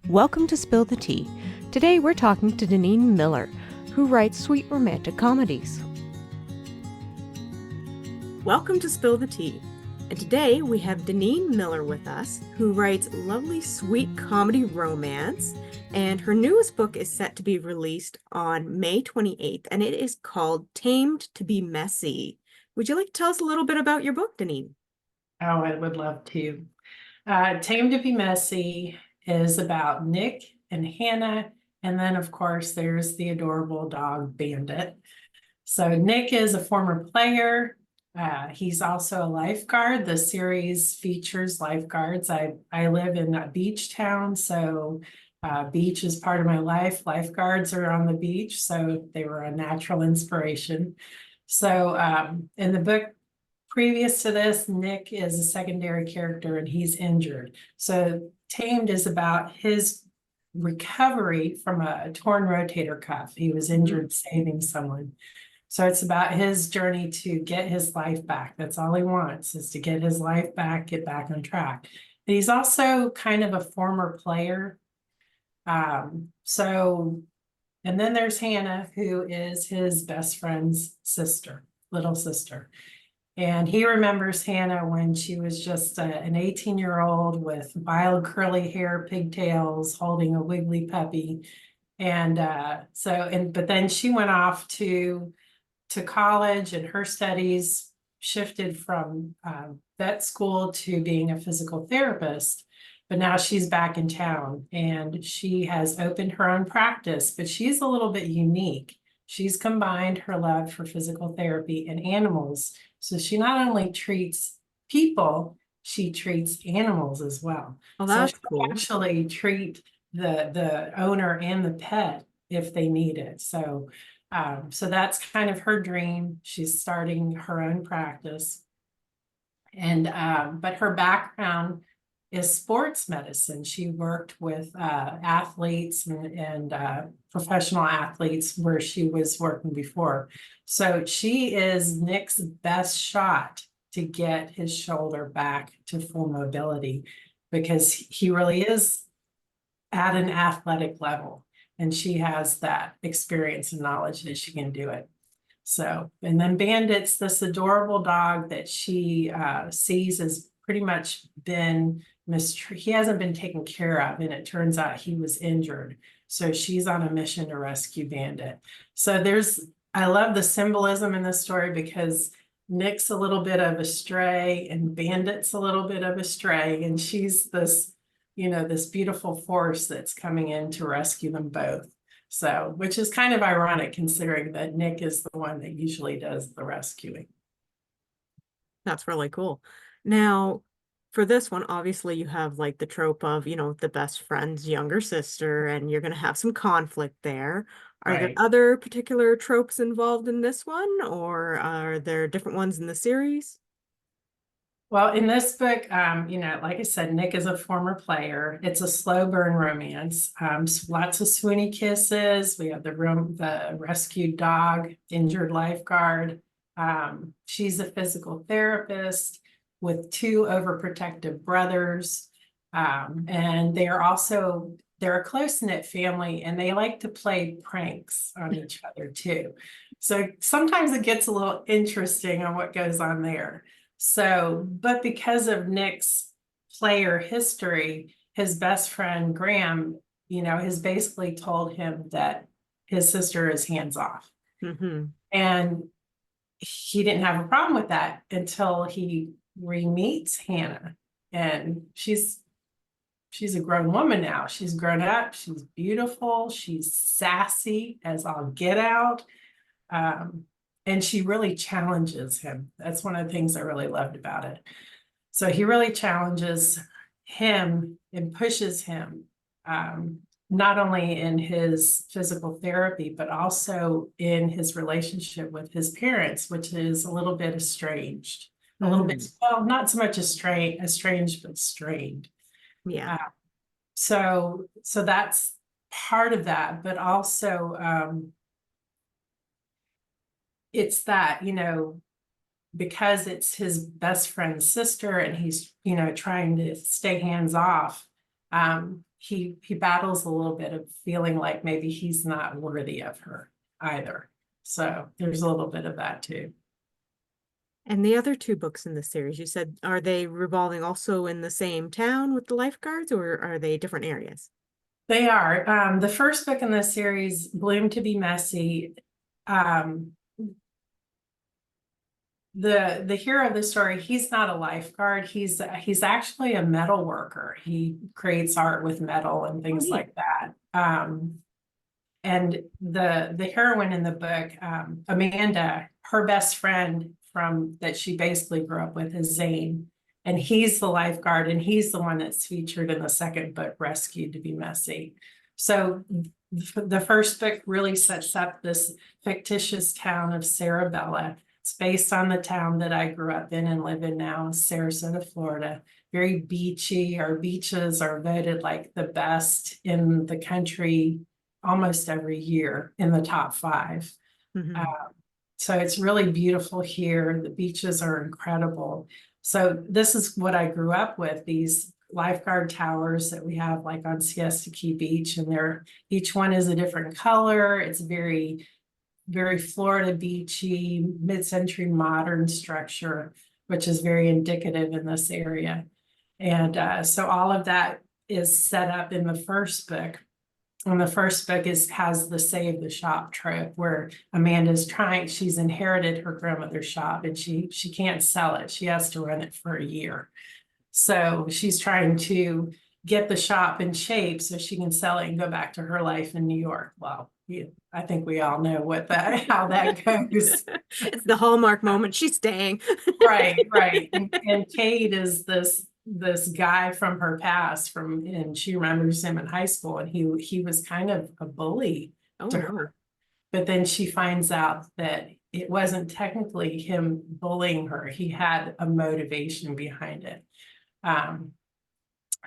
Welcome to Spill the Tea. Today we're talking to Dineen Miller, who writes sweet romantic comedies. Welcome to Spill the Tea. And today we have Dineen Miller with us, who writes lovely sweet comedy romance. And her newest book is set to be released on May 28th, and it is called Tamed to be Messy. Would you like to tell us a little bit about your book, Dineen? Oh, I would love to. Tame to be Messy is about Nick and Hannah, and then of course there's the adorable dog Bandit. So Nick is a former player. He's also a lifeguard. The series features lifeguards. I live in a beach town, so beach is part of my life. Lifeguards are on the beach, so they were a natural inspiration. So in the book previous to this, Nick is a secondary character and he's injured. So Tamed is about his recovery from a torn rotator cuff. He was injured saving someone. So it's about his journey to get his life back. That's all he wants, is to get his life back, get back on track. But he's also kind of a former player. And then there's Hannah, who is his best friend's sister, little sister. And he remembers Hannah when she was just an 18-year-old with wild curly hair, pigtails, holding a wiggly puppy. And but then she went off to college, and her studies shifted from vet school to being a physical therapist. But now she's back in town and she has opened her own practice, but she's a little bit unique. She's combined her love for physical therapy and animals. So she not only treats people, she treats animals as well. Oh, So that's she'll cool. actually treat the owner and the pet if they need it. So that's kind of her dream. She's starting her own practice. And but her background is sports medicine. She worked with athletes and professional athletes where she was working before. So she is Nick's best shot to get his shoulder back to full mobility, because he really is at an athletic level, and she has that experience and knowledge that she can do it. So, and then Bandit's this adorable dog that she sees as pretty much been he hasn't been taken care of, and it turns out he was injured. So she's on a mission to rescue Bandit. So I love the symbolism in this story, because Nick's a little bit of a stray and Bandit's a little bit of a stray, and she's this, this beautiful force that's coming in to rescue them both. So, which is kind of ironic considering that Nick is the one that usually does the rescuing. That's really cool. Now, for this one, obviously you have like the trope of, the best friend's younger sister, and you're going to have some conflict there. Are there Right. other particular tropes involved in this one, or are there different ones in the series? Well, in this book, like I said, Nick is a former player. It's a slow burn romance. Lots of swoony kisses. We have the rescued dog, injured lifeguard. She's a physical therapist with two overprotective brothers. And they're a close-knit family, and they like to play pranks on each other too. So sometimes it gets a little interesting on what goes on there. So, but because of Nick's player history, his best friend Graham, has basically told him that his sister is hands off. Mm-hmm. And he didn't have a problem with that until he re-meets Hannah. And she's a grown woman now. She's grown up, she's beautiful, she's sassy as all get out. And she really challenges him. That's one of the things I really loved about it. So he really challenges him and pushes him, not only in his physical therapy, but also in his relationship with his parents, which is a little bit estranged. A little bit, well, not so much estranged, but strained. Yeah. So that's part of that, but also it's that, because it's his best friend's sister and he's, trying to stay hands off, he battles a little bit of feeling like maybe he's not worthy of her either. So there's a little bit of that too. And the other two books in the series, you said, are they revolving also in the same town with the lifeguards, or are they different areas? They are. The first book in the series, Bloom to be Messy, um, the hero of the story, he's not a lifeguard. He's actually a metal worker. He creates art with metal and things neat. like that. And the heroine in the book, Amanda, her best friend from that she basically grew up with is Zane. And he's the lifeguard, and he's the one that's featured in the second book, Rescued to be Messy. So the first book really sets up this fictitious town of Sarabella. It's based on the town that I grew up in and live in now, Sarasota, Florida. Very beachy. Our beaches are voted like the best in the country almost every year in the top 5. Mhm. So it's really beautiful here. The beaches are incredible. So this is what I grew up with, these lifeguard towers that we have like on Siesta Key Beach, and each one is a different color. It's very, very Florida beachy, mid-century modern structure, which is very indicative in this area. And so all of that is set up in the first book. And the first book has the save the shop trope, where Amanda's she's inherited her grandmother's shop, and she can't sell it. She has to run it for a year. So she's trying to get the shop in shape so she can sell it and go back to her life in New York. Well, I think we all know how that goes. It's the Hallmark moment. She's staying. Right, right. And Kate is this guy from her past, and she remembers him in high school, and he was kind of a bully Oh to no. her. But then she finds out that it wasn't technically him bullying her. He had a motivation behind it.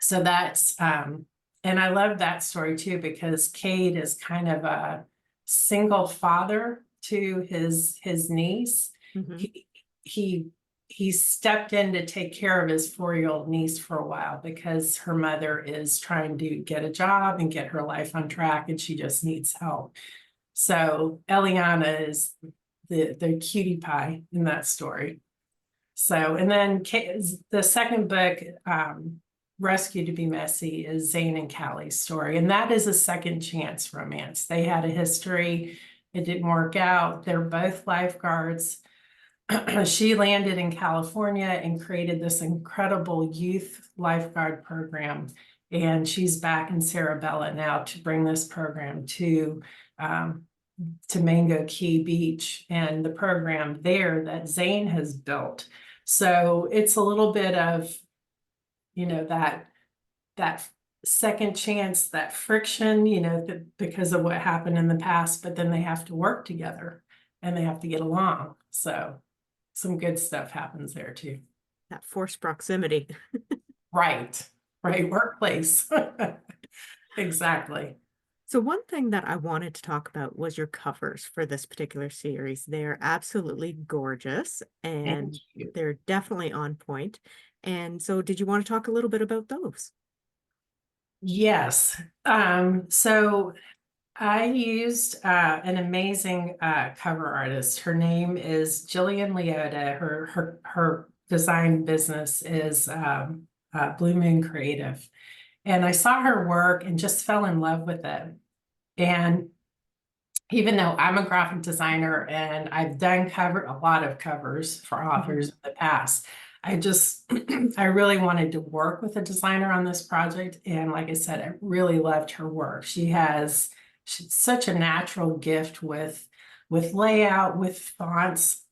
So that's and I love that story too, because Cade is kind of a single father to his niece. Mhm. He he stepped in to take care of his 4-year-old niece for a while because her mother is trying to get a job and get her life on track, and she just needs help. So Eliana is the cutie pie in that story. So, and then the second book, Rescue to be Messy, is Zane and Callie's story. And that is a second chance romance. They had a history. It didn't work out. They're both lifeguards. She landed in California and created this incredible youth lifeguard program. And she's back in Sarabella now to bring this program to Mango Key Beach, and the program there that Zane has built. So it's a little bit of, that second chance, that friction, because of what happened in the past, but then they have to work together and they have to get along. So some good stuff happens there too. That forced proximity. Right, right, workplace. Exactly. So one thing that I wanted to talk about was your covers for this particular series. They're absolutely gorgeous, Thank and you. they're definitely on point. And so did you want to talk a little bit about those? Yes. So I used an amazing cover artist. Her name is Jillian Leota. Her design business is Blue Moon Creative. And I saw her work and just fell in love with it. And even though I'm a graphic designer and I've done a lot of covers for authors in the past, I really wanted to work with a designer on this project. And like I said, I really loved her work. She's such a natural gift with layout, with fonts.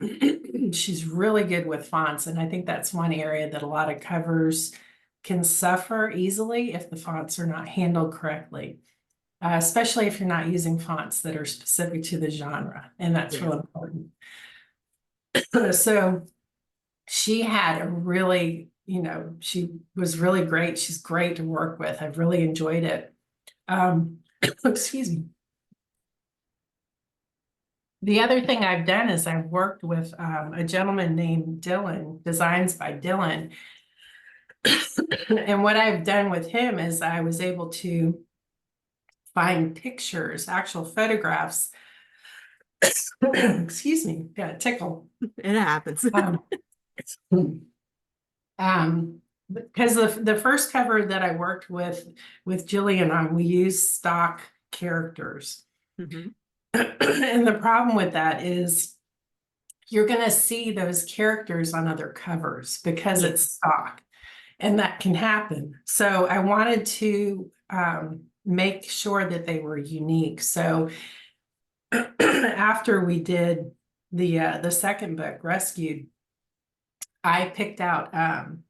She's really good with fonts. And I think that's one area that a lot of covers can suffer easily if the fonts are not handled correctly. Especially if you're not using fonts that are specific to the genre, and that's real important. So she had a really, she was really great. She's great to work with. I've really enjoyed it. Excuse me. The other thing I've done is I've worked with a gentleman named Dylan, Designs by Dylan. And what I've done with him is I was able to find pictures, actual photographs. Excuse me, got a tickle. It happens. Um, because the first cover that I worked with Jillian on, we used stock characters. Mhm. And the problem with that is you're going to see those characters on other covers because Yeah. it's stock, and that can happen. So I wanted to make sure that they were unique. So after we did the second book, Rescued, I picked out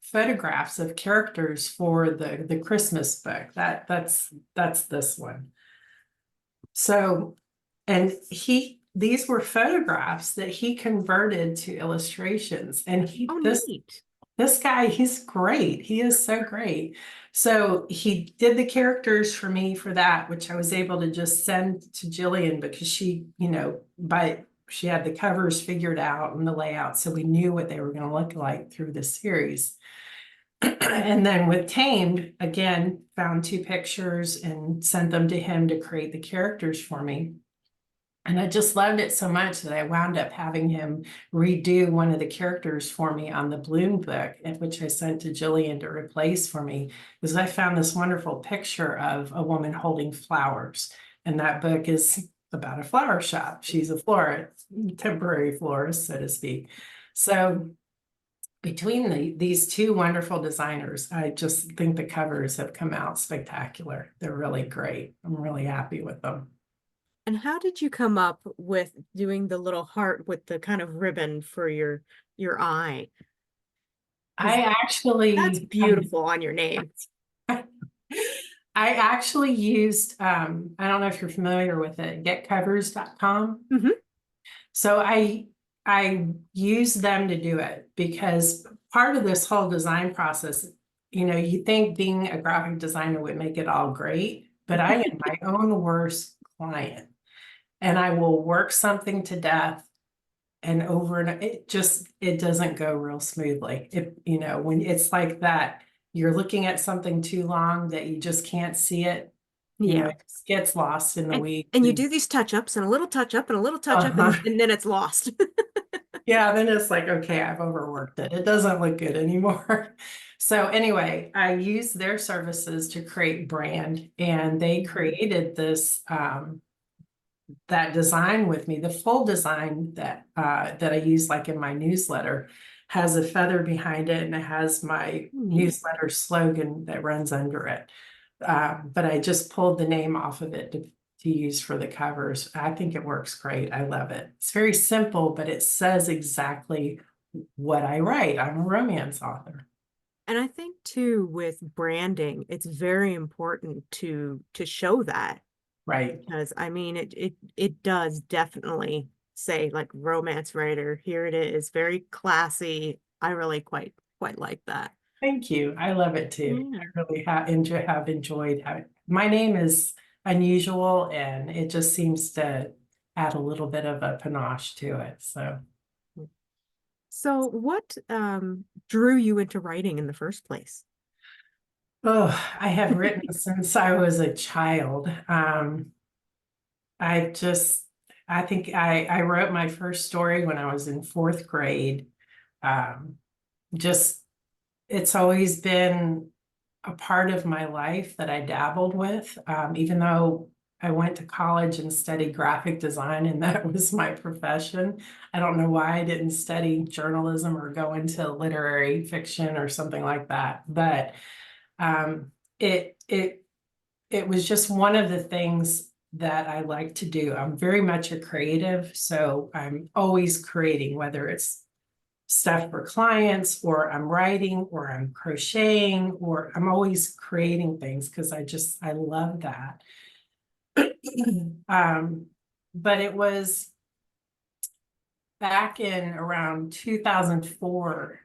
photographs of characters for the Christmas book. That's this one. So, and these were photographs that he converted to illustrations. And Oh, neat. this guy, he's great. He is so great. So he did the characters for me for that, which I was able to just send to Jillian because she, she had the covers figured out and the layout. So we knew what they were going to look like through the series. And then with Tamed, again, found 2 pictures and sent them to him to create the characters for me. And I just loved it so much that I wound up having him redo one of the characters for me on the Bloom book, which I sent to Jillian to replace for me, because I found this wonderful picture of a woman holding flowers. And that book is about a flower shop. She's a florist, temporary florist, so to speak. So between these 2 wonderful designers, I just think the covers have come out spectacular. They're really great. I'm really happy with them. And how did you come up with doing the little heart with the kind of ribbon for your eye? Because I that's actually, beautiful on your name. I actually used, I don't know if you're familiar with it, getcovers.com. Hmm. So I use them to do it because part of this whole design process, you think being a graphic designer would make it all great, but I am my own worst client. And I will work something to death and over, and it doesn't go real smoothly. When it's like that, you're looking at something too long that you just can't see it, Yeah. it just gets lost in the weeds. And you do these touch-ups and a little touch-up and a little touch-up Uh-huh. and then it's lost. Yeah, then it's like, okay, I've overworked it. It doesn't look good anymore. So anyway, I used their services to create brand, and they created this that design with me. The full design that I use like in my newsletter has a feather behind it, and it has my Neat. newsletter slogan that runs under it. But I just pulled the name off of it to use for the covers. I think it works great. I love it. It's very simple, but it says exactly what I write. I'm a romance author. And I think too with branding, it's very important to show that Right. because I mean it does definitely say like romance writer, here it is, very classy. I really quite like that. Thank you. I love it too. Yeah. I really have enjoyed having my name is unusual, and it just seems to add a little bit of a panache to it. So, So what drew you into writing in the first place? oh, I have written since I was a child. I just, I think I wrote my first story when I was in 4th grade. Um, just, it's always been a part of my life that I dabbled with, even though I went to college and studied graphic design, and that was my profession. I don't know why I didn't study journalism or go into literary fiction or something like that, but um, it it it was just one of the things that I like to do. I'm very much a creative, so I'm always creating, whether it's stuff for clients, or I'm writing, or I'm crocheting, or I'm always creating things because I love that. um, but it was back in around 2004.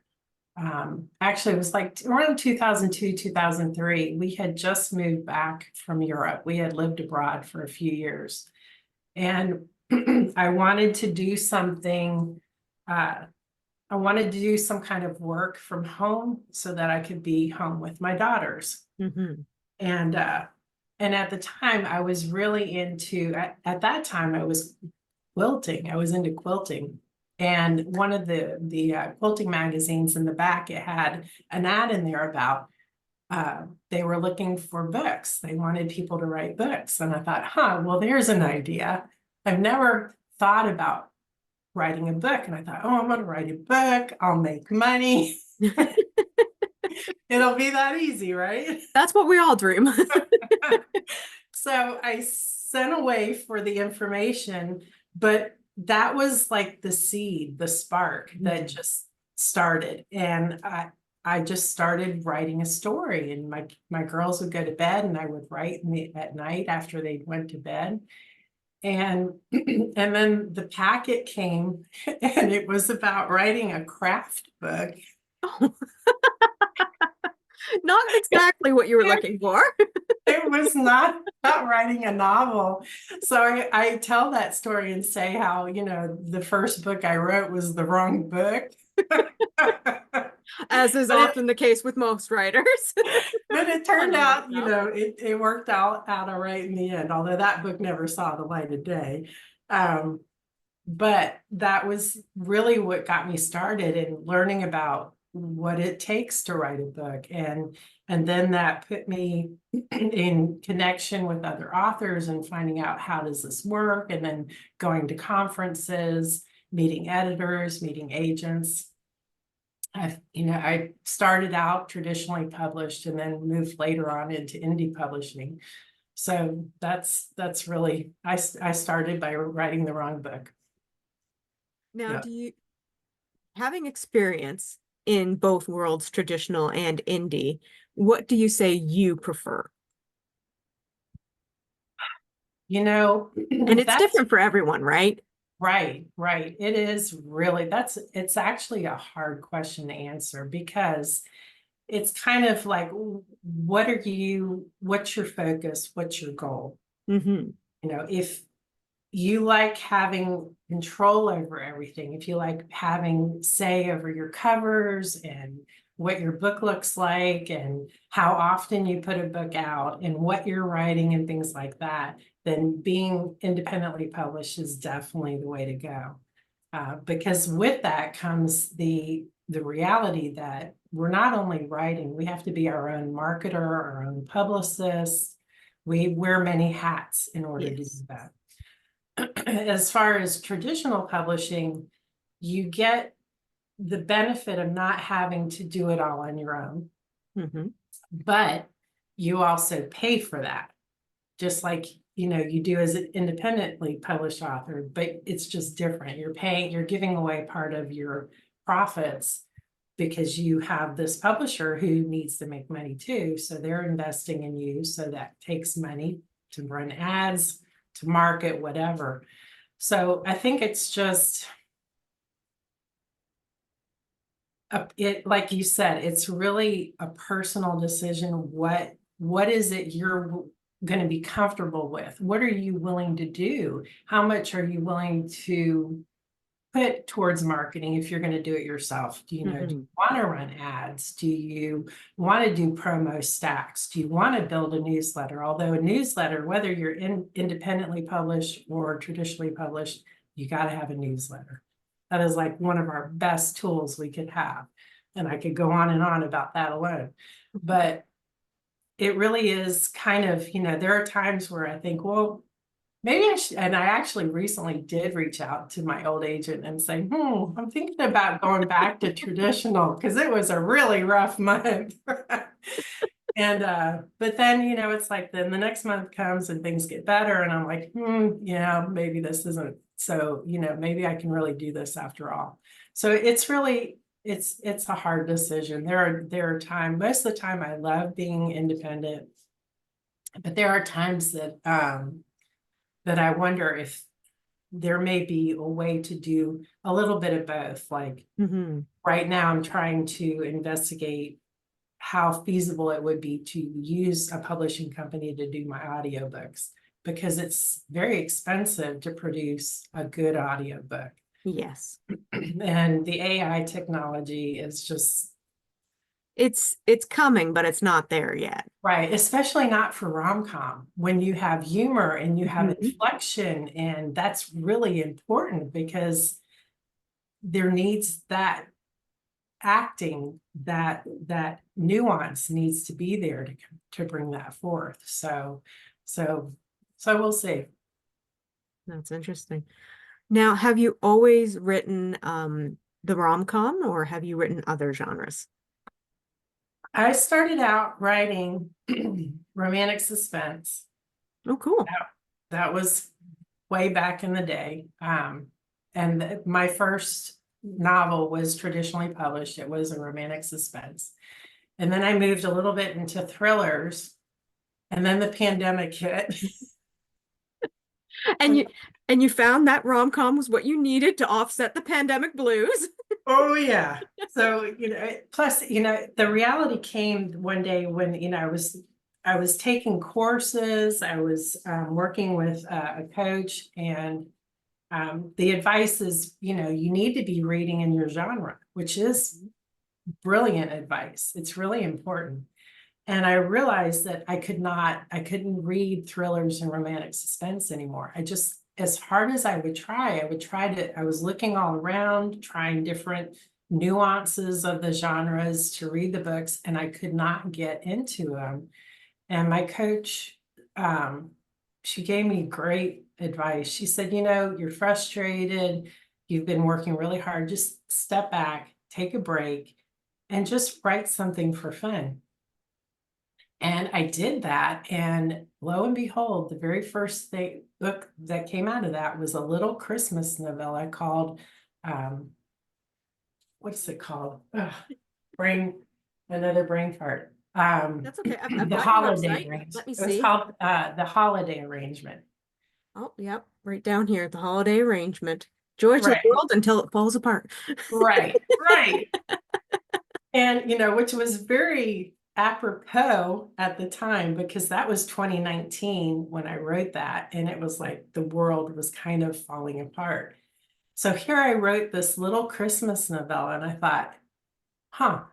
Actually, it was like around 2002, 2003. We had just moved back from Europe. We had lived abroad for a few years. And I wanted to do something I wanted to do some kind of work from home so that I could be home with my daughters. Mm-hmm. And at the time I was really into, at that time I was quilting. I was into quilting. And one of the quilting magazines in the back, it had an ad in there about they were looking for books. They wanted people to write books. And I thought, well, there's an idea. I've never thought about writing a book. And I thought, I'm going to write a book. I'll make money. It'll be that easy, right? That's what we all dream. So I sent away for the information, but that was like the seed, the spark that just started. And I just started writing a story, and my girls would go to bed and I would write at night after they went to bed. And and then the packet came and it was about writing a craft book. Oh. Not exactly what you were looking for. It was not about writing a novel. So I tell that story and say how, the first book I wrote was the wrong book. As is often the case with most writers. But it turned out, it worked out all right in the end, although that book never saw the light of day. But that was really what got me started in learning about what it takes to write a book. And then that put me in connection with other authors and finding out how does this work, and then going to conferences, meeting editors, meeting agents. I started out traditionally published and then moved later on into indie publishing. So that's really, I started by writing the wrong book. Now, Yeah. having experience in both worlds, traditional and indie, what do you say you prefer? And it's different for everyone, right? Right. It is really, it's actually a hard question to answer, because it's kind of like, what's your focus? What's your goal? Mm-hmm. If you like having control over everything, if you like having say over your covers and what your book looks like and how often you put a book out and what you're writing and things like that, then being independently published is definitely the way to go. Because with that comes the reality that we're not only writing, we have to be our own marketer, our own publicist. We wear many hats in order to do that. As far as traditional publishing, you get the benefit of not having to do it all on your own. Mm-hmm. But you also pay for that, just like you do as an independently published author, but it's just different. You're giving away part of your profits because you have this publisher who needs to make money too. So they're investing in you. So that takes money to run ads, to market, whatever. So I think it's just, like you said, it's really a personal decision. What is it you're going to be comfortable with? What are you willing to do? How much are you willing to put towards marketing if you're going to do it yourself? Do you want to run ads? Do you want to do promo stacks? Do you want to build a newsletter? Although a newsletter, whether you're independently published or traditionally published, you got to have a newsletter. That is like one of our best tools we could have. And I could go on and on about that alone. But it really is kind of, there are times where I think, well, maybe I should. And I actually recently did reach out to my old agent and say, I'm thinking about going back to traditional, because it was a really rough month. And but then, it's like then the next month comes and things get better. And I'm like, maybe this isn't so, maybe I can really do this after all. So it's really, it's a hard decision. There are times, most of the time I love being independent, but there are times that that I wonder if there may be a way to do a little bit of both. Like right now I'm trying to investigate how feasible it would be to use a publishing company to do my audiobooks, because it's very expensive to produce a good audiobook. Yes. And the AI technology is just It's coming, but it's not there yet. right, especially not for rom-com when you have humor and you have Mhm. inflection, and that's really important because there needs that acting, that nuance needs to be there to bring that forth. So so we'll see. That's interesting. Now, have you always written the rom-com or have you written other genres? I started out writing romantic suspense. Oh, cool. That was way back in the day. And my first novel was traditionally published. It was a romantic suspense. And then I moved a little bit into thrillers. And then the pandemic hit. And you found that rom-com was what you needed to offset the pandemic blues. Oh, yeah. So, plus, the reality came one day when, I was taking courses, I was working with a coach, and the advice is, you need to be reading in your genre, which is brilliant advice. It's really important. And I realized that I couldn't read thrillers and romantic suspense anymore. As hard as I was looking all around, trying different nuances of the genres to read the books, and I could not get into them. And my coach, she gave me great advice. She said, you're frustrated, you've been working really hard, just step back, take a break, and just write something for fun. And I did that, and lo and behold, the very first book that came out of that was a little Christmas novella called, um, what's it called? Ugh, brain, another brain fart. That's okay. I've The got your Holiday website. Arrangement. Let me It was see. called The Holiday Arrangement. Oh, yep, right down here, the holiday arrangement. Joy to the Right, world until it falls apart. right, right. And, which was very apropos at the time because that was 2019 when I wrote that. And it was like the world was kind of falling apart. So here I wrote this little Christmas novella, and I thought, huh,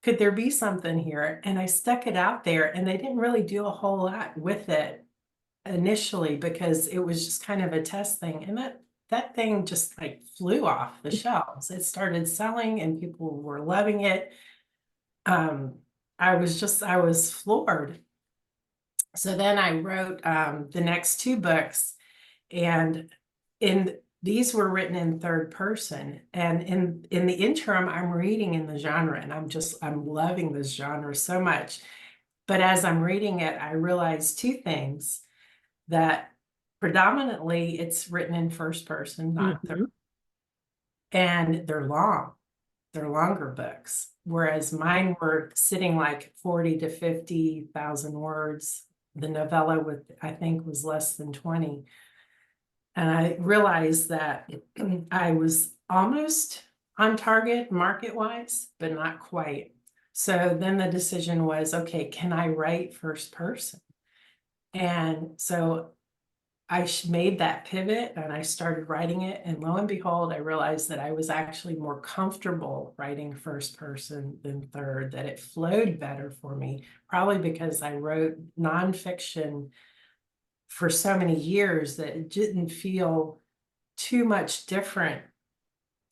could there be something here? And I stuck it out there, and they didn't really do a whole lot with it initially because it was just kind of a test thing. And that thing just like flew off the shelves. It started selling and people were loving it. um, I was floored. So then I wrote the next two books, and these were written in third person. And in the interim, I'm reading in the genre, and I'm loving this genre so much. But as I'm reading it, I realized two things: that predominantly it's written in first person, not third, Mhm. and they're longer books, whereas mine were sitting like 40 to 50,000 words. The novella I think was less than 20. And I realized that I was almost on target market wise, but not quite. So then the decision was, okay, can I write first person? And so I made that pivot and I started writing it. And lo and behold, I realized that I was actually more comfortable writing first person than third, that it flowed better for me, probably because I wrote nonfiction for so many years that it didn't feel too much different.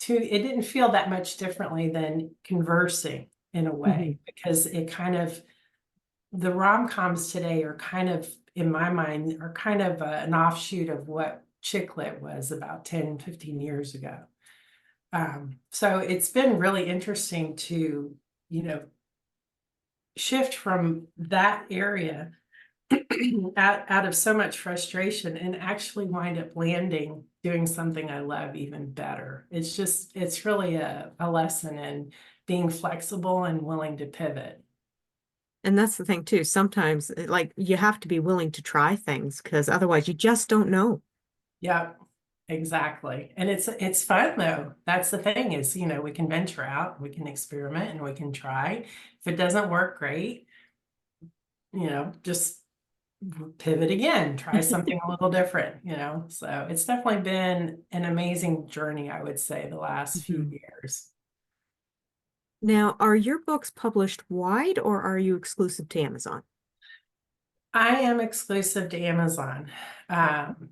It didn't feel that much differently than conversing in a Mhm. way, because it kind of, the rom-coms today are kind of, in my mind, are kind of an offshoot of what chick lit was about 10, 15 years ago. So it's been really interesting to, you know, shift from that area out of so much frustration and actually wind up landing doing something I love even better. It's really a lesson in being flexible and willing to pivot. And that's the thing too. Sometimes, like, you have to be willing to try things because otherwise you just don't know. Yep, exactly. And it's fun though. That's the thing is, we can venture out, we can experiment, and we can try. If it doesn't work, great. Just pivot again, try something a little different, you know? So it's definitely been an amazing journey, I would say, the last few Mhm. years. Now, are your books published wide or are you exclusive to Amazon? I am exclusive to Amazon. Um,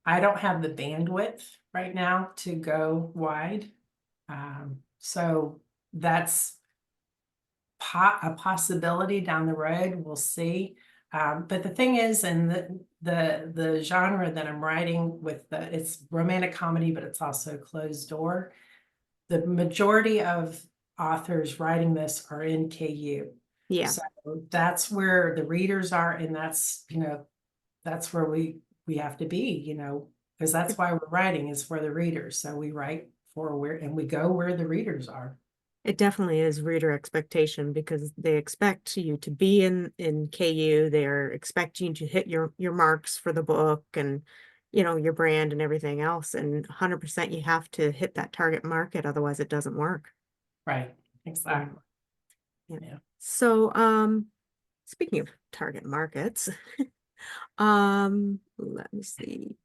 I don't have the bandwidth right now to go wide. So that's a possibility down the road. We'll see. But the thing is, in the genre that I'm writing with, it's romantic comedy, but it's also closed door. The majority of authors writing this are in KU. Yeah, So that's where the readers are, and that's, you know, that's where we have to be, you know, because that's why we're writing, is for the readers. So we write for where, and we go where the readers are. it definitely is reader expectation because they expect you to be in KU. They're expecting you to hit your marks for the book and your brand and everything else. And 100% you have to hit that target market, otherwise it doesn't work. Right, Yeah. exactly. Yeah. Yeah. So, speaking of target markets, let me see.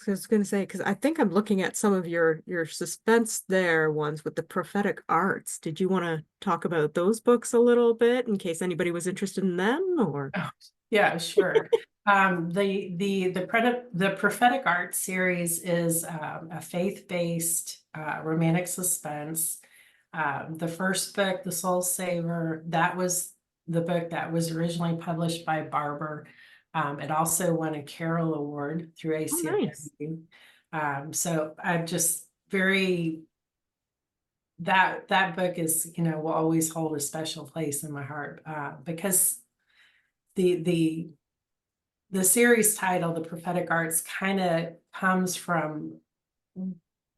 I was going to say, because I think I'm looking at some of your suspense there ones with the prophetic arts. Did you want to talk about those books a little bit in case anybody was interested in them or? Oh, yeah, sure. The prophetic art series is a faith-based romantic suspense. The first book, The Soul Saver, that was the book that was originally published by Barber. It also won a Carroll Award through Oh, nice. ACLW. So I'm just very, that book is, you know, will always hold a special place in my heart, because the the the series title, The Prophetic Arts, kind of comes from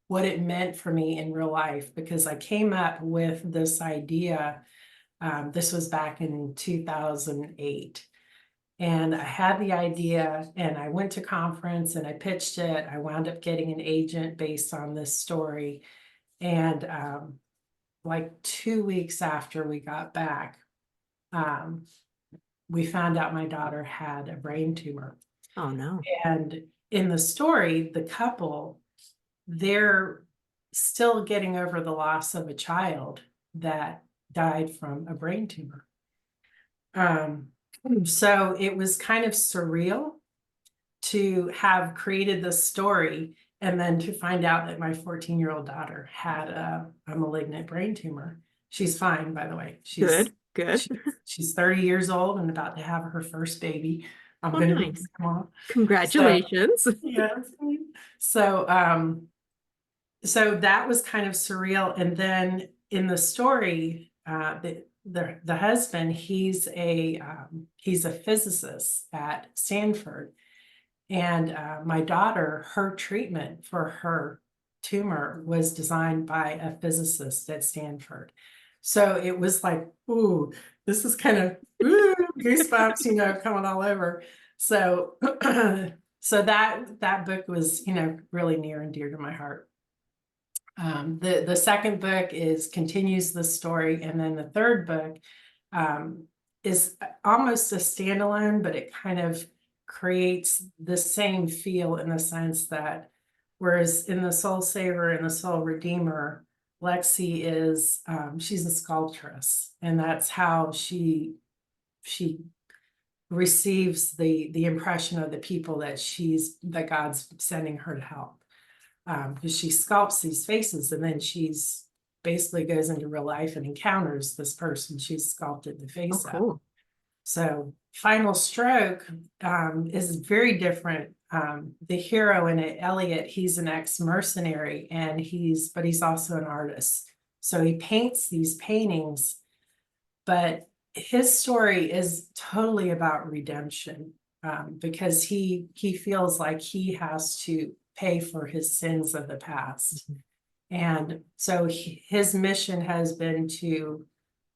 what it meant for me in real life, because I came up with this idea. This was back in 2008. And I had the idea and I went to conference and I pitched it. I wound up getting an agent based on this story. And like 2 weeks after we got back, um, we found out my daughter had a brain tumor. Oh, no. And in the story, the couple, they're still getting over the loss of a child that died from a brain tumor. Um, so it was kind of surreal to have created this story and then to find out that my 14-year-old daughter had a malignant brain tumor. She's fine, by the way. Good, good. She, she's 30 years old and about to have her first baby. I'm Oh, going to be nice. grandma. So Congratulations. yeah. So so that was kind of surreal. And then in the story, the husband, he's a physicist at Stanford. And my daughter, her treatment for her tumor was designed by a physicist at Stanford. So it was like, ooh, this is kind of goosebumps, you know, coming all over. So so that book was, you know, really near and dear to my heart. The second book continues the story, and then the third book um, is almost a standalone, but it kind of creates the same feel in the sense that, whereas in the Soul Saver and the Soul Redeemer, Lexi is she's a sculptress, and that's how she receives the impression of the people that God's sending her to help, because she sculpts these faces and then she's basically goes into real life and encounters this person she's sculpted the Oh, face of. cool. So Final Stroke is very different. The hero in it, Elliot, he's an ex-mercenary and he's also an artist. So he paints these paintings, but his story is totally about redemption, because he feels like he has to pay for his sins of the past. Mhm. And so his mission has been to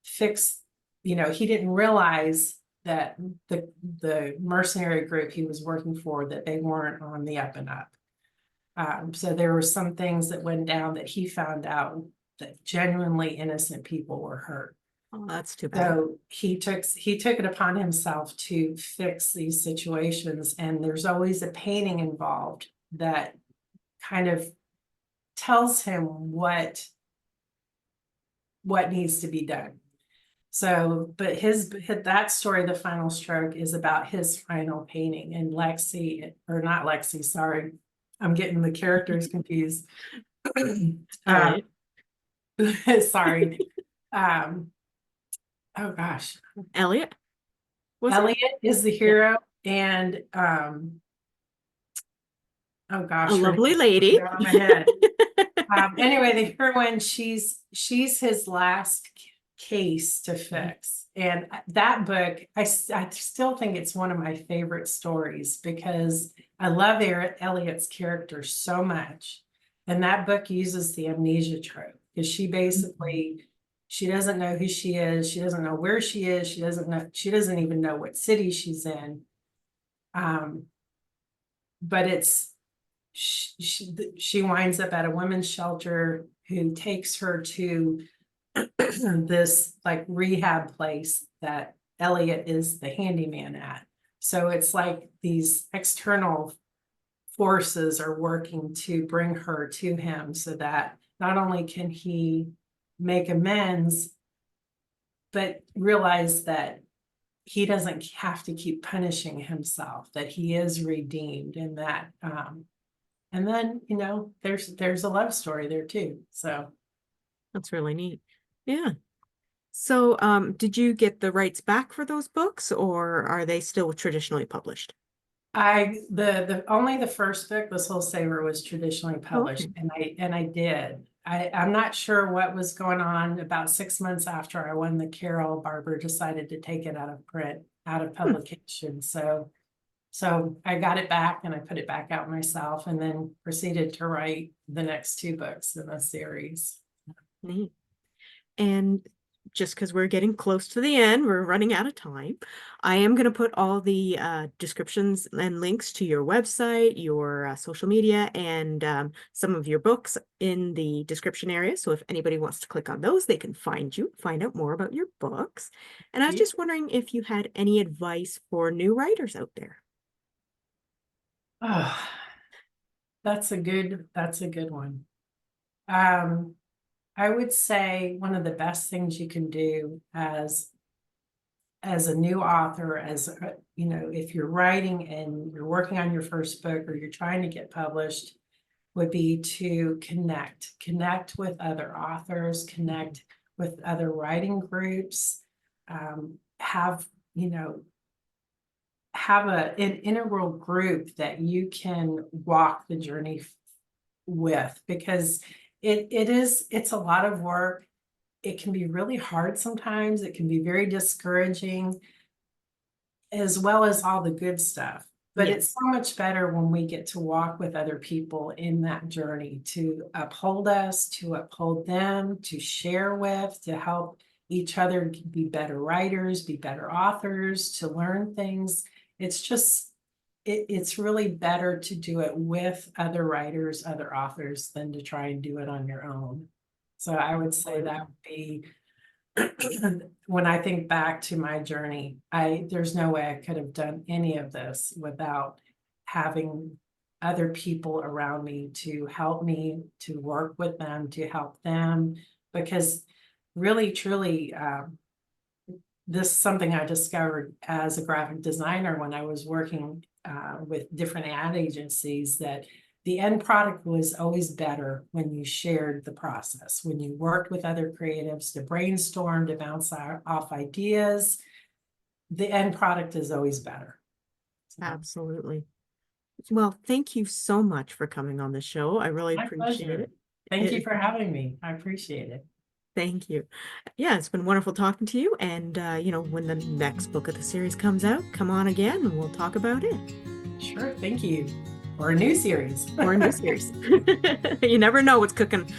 fix, you know, he didn't realize that the mercenary group he was working for, that they weren't on the up and up. So there were some things that went down that he found out that genuinely innocent people were hurt. Oh, that's too bad. So he took it upon himself to fix these situations, and there's always a painting involved that kind of tells him what needs to be done. So, but that story, The Final Stroke, is about his final painting, and Lexi, or not Lexi, sorry, I'm getting the characters confused. Elliot. Sorry. Oh gosh. Elliot? Was it? Elliot is the Yeah. hero, and oh A gosh, her name lovely is lady. out of my head. Anyway, the heroine, she's his last case to fix. And that book, I still think it's one of my favorite stories because I love Elliot's character so much. And that book uses the amnesia trope because she doesn't know who she is. She doesn't know where she is. She doesn't even know what city she's in. But she winds up at a women's shelter who takes her to this like rehab place that Elliot is the handyman at. So it's like these external forces are working to bring her to him so that not only can he make amends, but realize that he doesn't have to keep punishing himself, that he is redeemed, and that and then, there's a love story there too. So That's really neat. Yeah. So, did you get the rights back for those books, or are they still traditionally published? the only the first book, The Soul Saver, was traditionally published, Okay. and I did. I'm not sure what was going on. About 6 months after I won the Carol, Barbara decided to take it out of print, out of Hmm, publication. So I got it back and I put it back out myself, and then proceeded to write the next two books in the series. neat. And just because we're getting close to the end, we're running out of time. I am going to put all the descriptions and links to your website, your social media, and some of your books in the description area. So if anybody wants to click on those, they can find you, find out more about your books. And I was just wondering if you had any advice for new writers out there. Oh, that's a good one. I would say one of the best things you can do as a new author, if you're writing and you're working on your first book or you're trying to get published, would be to connect with other authors, connect with other writing groups, have an integral group that you can walk the journey with, because it's a lot of work. It can be really hard sometimes. It can be very discouraging, as well as all the good stuff. But Yes, it's so much better when we get to walk with other people in that journey, to uphold us, to uphold them, to share with, to help each other be better writers, be better authors, to learn things. It's just, it's really better to do it with other writers, other authors, than to try and do it on your own. So I would say that would be, when I think back to my journey, there's no way I could have done any of this without having other people around me to help me, to work with them, to help them, because really, truly, this is something I discovered as a graphic designer when I was working with different ad agencies, that the end product was always better when you shared the process, when you worked with other creatives to brainstorm, to bounce off ideas. The end product is always better. So, absolutely. Well, thank you so much for coming on the show. I really my appreciate pleasure. it. Thank you It for having me. I appreciate it. Thank you. Yeah, it's been wonderful talking to you. And, when the next book of the series comes out, come on again and we'll talk about it. Sure, thank you. Or a new series. Or a new series. You never know what's cooking.